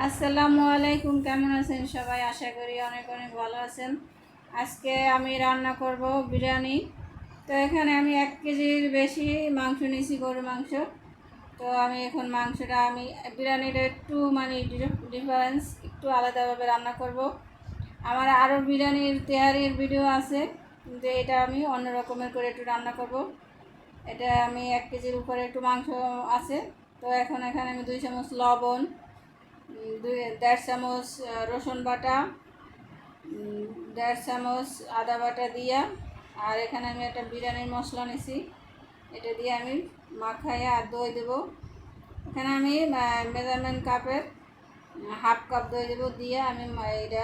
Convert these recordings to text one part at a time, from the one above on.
আসসালামু আলাইকুম। কেমন আছেন সবাই? আশা করি অনেক অনেক ভালো আছেন। আজকে আমি রান্না করব বিরিয়ানি। তো এখানে আমি 1 কেজির বেশি মাংস নিয়েছি, গরুর মাংস। তো আমি এখন মাংসটা বিরিয়ানিটা একটু ডিফারেন্স একটু আলাদাভাবে রান্না করব। আমার আরও বিরিয়ানির তেহারির ভিডিও আছে, কিন্তু এটা আমি অন্য রকমের করে একটু রান্না করব। এটা আমি 1 কেজির উপরে একটু মাংস আছে। তো এখন এখানে আমি 2 চামচ লবণ, 1.5 চামচ রসুন বাটা, 1.5 চামচ আদা বাটা দিয়া, আর এখানে আমি একটা বিরিয়ানির মশলা নিছি, এটা দিয়ে আমি মাখাইয়া আর দই দেবো। এখানে আমি মেজারমেন্ট কাপের হাফ কাপ দই দেবো, দিয়ে আমি এটা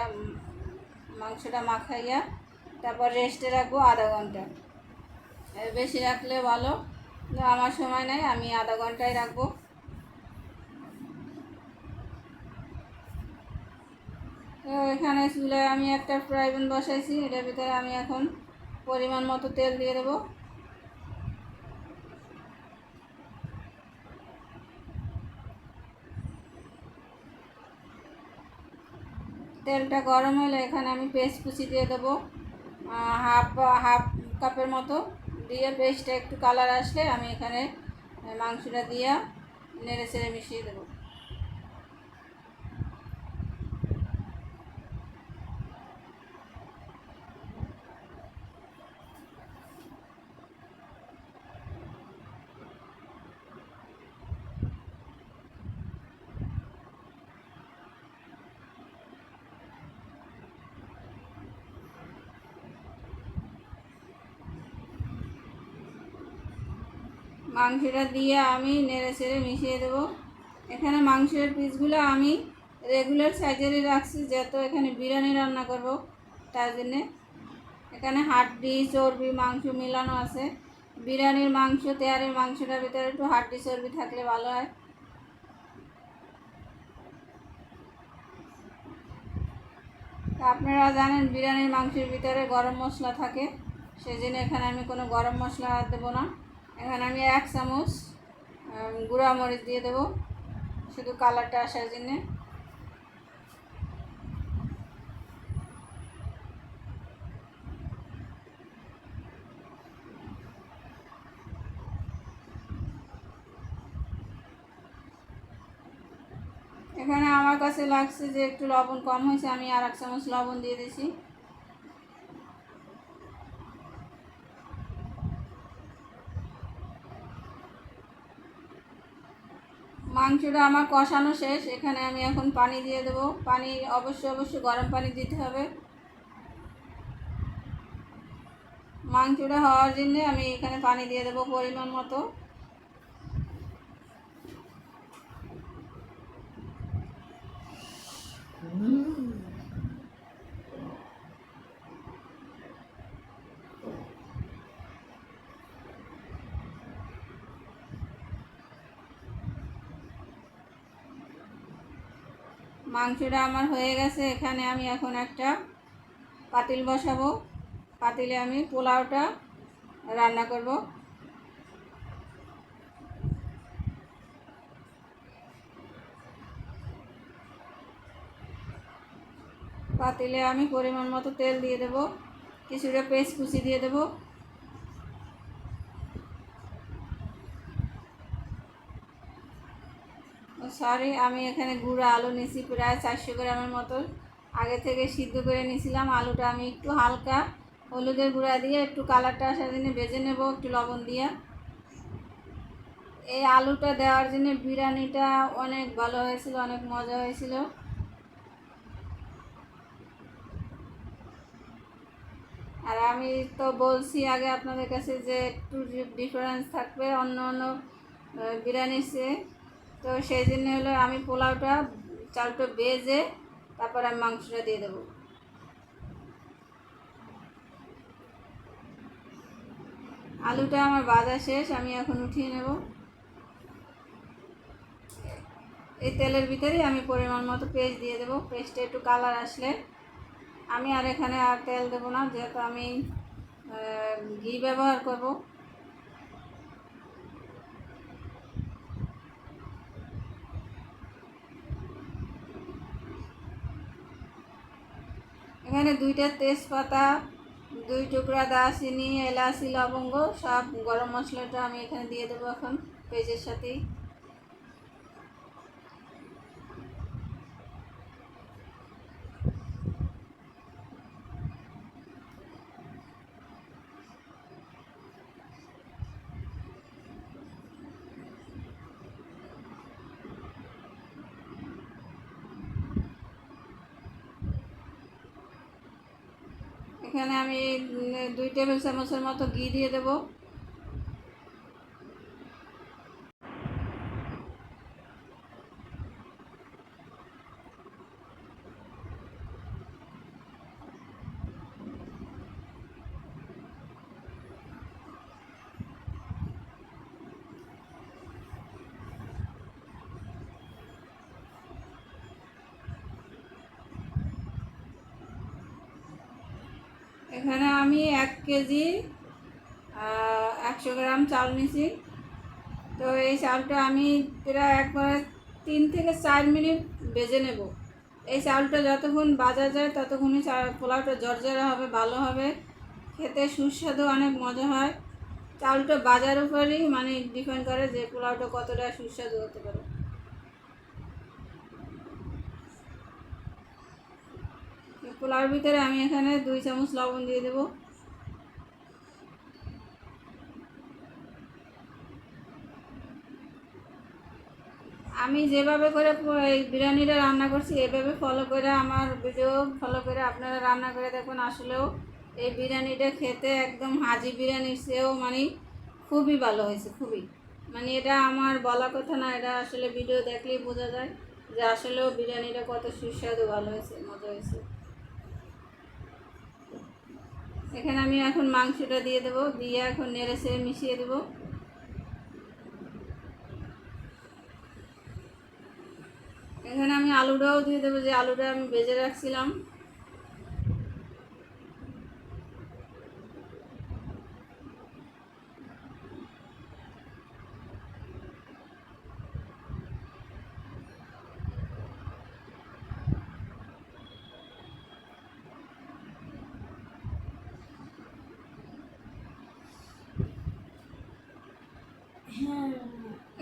মাংসটা মাখাইয়া তারপর রেস্টে রাখবো আধা ঘন্টা। বেশি রাখলে ভালো, কিন্তু আমার সময় নাই, আমি আধা ঘন্টায় রাখবো। তো এখানে চুলায় আমি একটা ফ্রাই প্যান বসাইছি, এটার ভিতরে আমি এখন পরিমাণ মতো তেল দিয়ে দেবো। তেলটা গরম হলে এখানে আমি পেস্ট কুচি দিয়ে দেবো, হাফ হাফ কাপের মতো দিয়ে, পেস্টটা একটু কালার আসলে আমি এখানে মাংসটা দিয়ে নেড়ে চেড়ে মিশিয়ে দেবো। মাংসটা দিয়ে আমি নেড়ে চেড়ে মিশিয়ে দেবো। এখানে মাংসের পিসগুলো আমি রেগুলার সাইজেরই রাখছি, যেহেতু এখানে বিরিয়ানি রান্না করব, তার জন্যে এখানে হাড্ডি চর্বি মাংস মিলানো আছে। বিরিয়ানির মাংস, তেহারির মাংসটার ভিতরে একটু হাড্ডি চর্বি থাকলে ভালো হয়। আপনারা জানেন বিরিয়ানির মাংসের ভিতরে গরম মশলা থাকে, সেই জন্য এখানে আমি কোনো গরম মশলা দেবো না। এখানে আমি 1 চামচ গুঁড়া মরিচ দিয়ে দেবো, শুধু কালারটা আসার জন্যে। এখানে আমার কাছে লাগছে যে একটু লবণ কম হয়েছে, আমি আর 1 চামচ লবণ দিয়ে দিয়েছি। মাংসটা আমার কষানো শেষ, এখানে আমি এখন পানি দিয়ে দেবো। পানি অবশ্যই গরম পানি দিতে হবে। মাংসটা হওয়ার জন্য আমি এখানে পানি দিয়ে দেবো পরিমাণ মতো। মাংসটা আমার হয়ে গেছে। এখানে আমি এখন একটা পাতিল বসাবো, পাতিলে আমি পোলাওটা রান্না করব। পাতিলে আমি পরিমাণ মতো তেল দিয়ে দেবো, কিছুটা পেস্ট কুচি দিয়ে দেবো। সরি, আমি এখানে গুঁড়া আলু নিয়েছি প্রায় 400 গ্রামের মতো, আগে থেকে সিদ্ধ করে নিয়েছিলাম। আলুটা আমি একটু হালকা হলুদের গুঁড়া দিয়ে একটু কালারটা আসার জন্য ভেজে নেব, একটু লবণ দিয়ে। এই আলুটা দেওয়ার জন্য বিরিয়ানিটা অনেক ভালো হয়েছিল, অনেক মজা হয়েছিল। আর আমি তো বলছি আগে আপনাদের কাছে যে একটু ডিফারেন্স থাকবে অন্য অন্য বিরিয়ানির চেয়ে, তো সেই জন্য হলো আমি পোলাওটা চালটা ভেজে তারপর আমি মাংসটা দিয়ে দেবো। আলুটা আমার ভাজা শেষ, আমি এখন উঠিয়ে নেব। এই তেলের ভিতরেই আমি পরিমাণ মতো পেস্ট দিয়ে দেবো। পেস্টে একটু কালার আসলে আমি আর এখানে আর তেল দেবো না, যেহেতু আমি ঘি ব্যবহার করব। এখানে 2টা তেজপাতা, 2 টুকরা দারচিনি, এলাচি, লবঙ্গ, সব গরম মশলাটা আমি এখানে দিয়ে দেবো এখন পেঁয়াজের সাথেই। এখানে আমি 2 টেবিল চামচের মতো ঘি দিয়ে দেব। এখানে আমি 1 কেজি 100 গ্রাম চাল নিয়েছি। তো এই চালটা আমি প্রায় একবারে 3 থেকে 4 মিনিট ভেজে নেব। এই চালটা যতক্ষণ ভাজা যায় ততক্ষণই পোলাওটা ঝরঝরা হবে, ভালো হবে, খেতে সুস্বাদু, অনেক মজা হয়। চালটা ভাজার উপরই মানে ডিপেন্ড করে যে পোলাওটা কতটা সুস্বাদু হতে পারে। পোলাওর ভিতরে আমি এখানে 2 চামচ লবণ দিয়ে দেব। আমি যেভাবে করে এই বিরিয়ানিটা রান্না করছি এভাবে ফলো করে, আমার ভিডিও ফলো করে আপনারা রান্না করে দেখুন। আসলেও এই বিরিয়ানিটা খেতে একদম হাজি বিরিয়ানির চেয়েও মানে খুবই ভালো হয়েছে, খুবই। মানে এটা আমার বলা কথা না, এটা আসলে ভিডিও দেখলেই বোঝা যায় যে আসলেও বিরিয়ানিটা কত সুস্বাদু, ভালো হয়েছে, মজা হয়েছে। এখানে আমি এখন মাংসটা দিয়ে দেবো, দিয়ে এখন নেড়ে চেড়ে মিশিয়ে দেবো। এখানে আমি আলুটাও দিয়ে দেবো, যে আলুটা আমি ভেজে রাখছিলাম।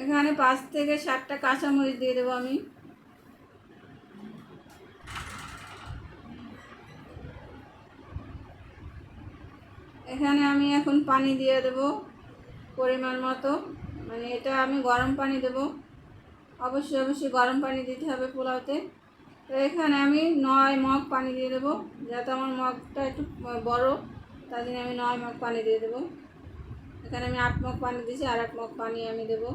এখানে 5 থেকে 7টা কাঁচামরিচ দিয়ে দেবো আমি। এখানে আমি এখন পানি দিয়ে দেবো পরিমাণ মতো, মানে এটা আমি গরম পানি দেব, অবশ্যই গরম পানি দিতে হবে পোলাওতে। তো এখানে আমি 9 মগ পানি দিয়ে দেবো, যাতে আমার মগটা একটু বড়, তার জন্য আমি 9 মগ পানি দিয়ে দেবো। এখানে আমি 8 মগ পানি দিয়েছি, আর 1 মগ পানি আমি দেবো।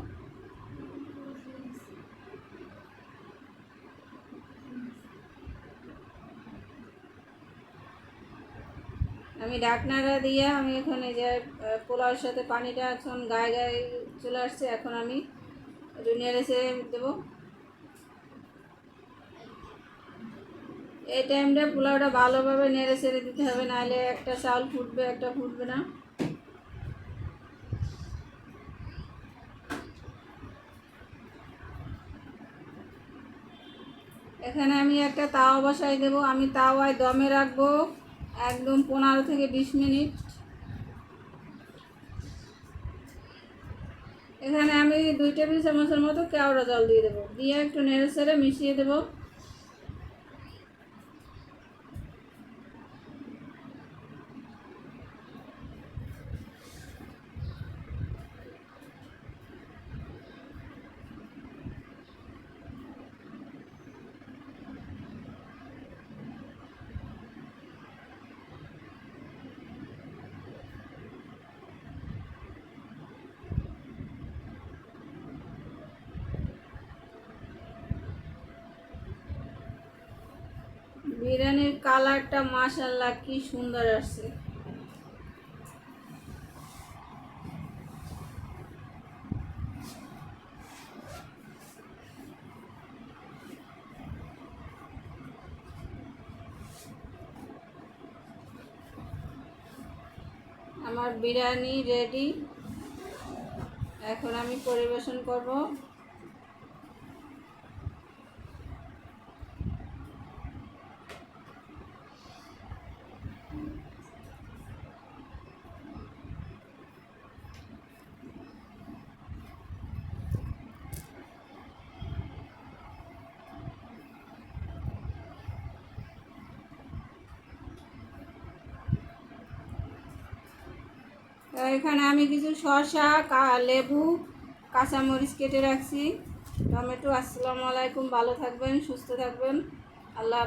আমি ঢাকনাটা দিয়ে আমি এখানে যে পোলাওর সাথে পানিটা এখন গায়ে গায়ে চলে আসছে, এখন আমি একটু নেড়ে চেড়ে দেবো। এই টাইমটা পোলাওটা ভালোভাবে নেড়ে চেড়ে দিতে হবে, নাহলে একটা চাল ফুটবে, একটা ফুটবে না। এখানে আমি একটা তাওয়া বসাই দেবো, আমি তাওয়ায় দমে রাখবো একদম 15 থেকে 20 মিনিট। এখানে আমি 2 টেবিল চামচের মতো কেওড়া জল দিয়ে দেবো, দিয়ে একটু নেড়ে চেড়ে মিশিয়ে দেবো। বিরিয়ানির কালারটা মাশাআল্লাহ কি সুন্দর আসছে। আমার বিরিয়ানি রেডি, এখন আমি পরিবেশন করব। এখানে আমি কিছু শসা লেবু কাঁচামরিচ কেটে রাখছি, টমেটো। আসসালামু আলাইকুম, ভালো থাকবেন, সুস্থ থাকবেন, আল্লাহ।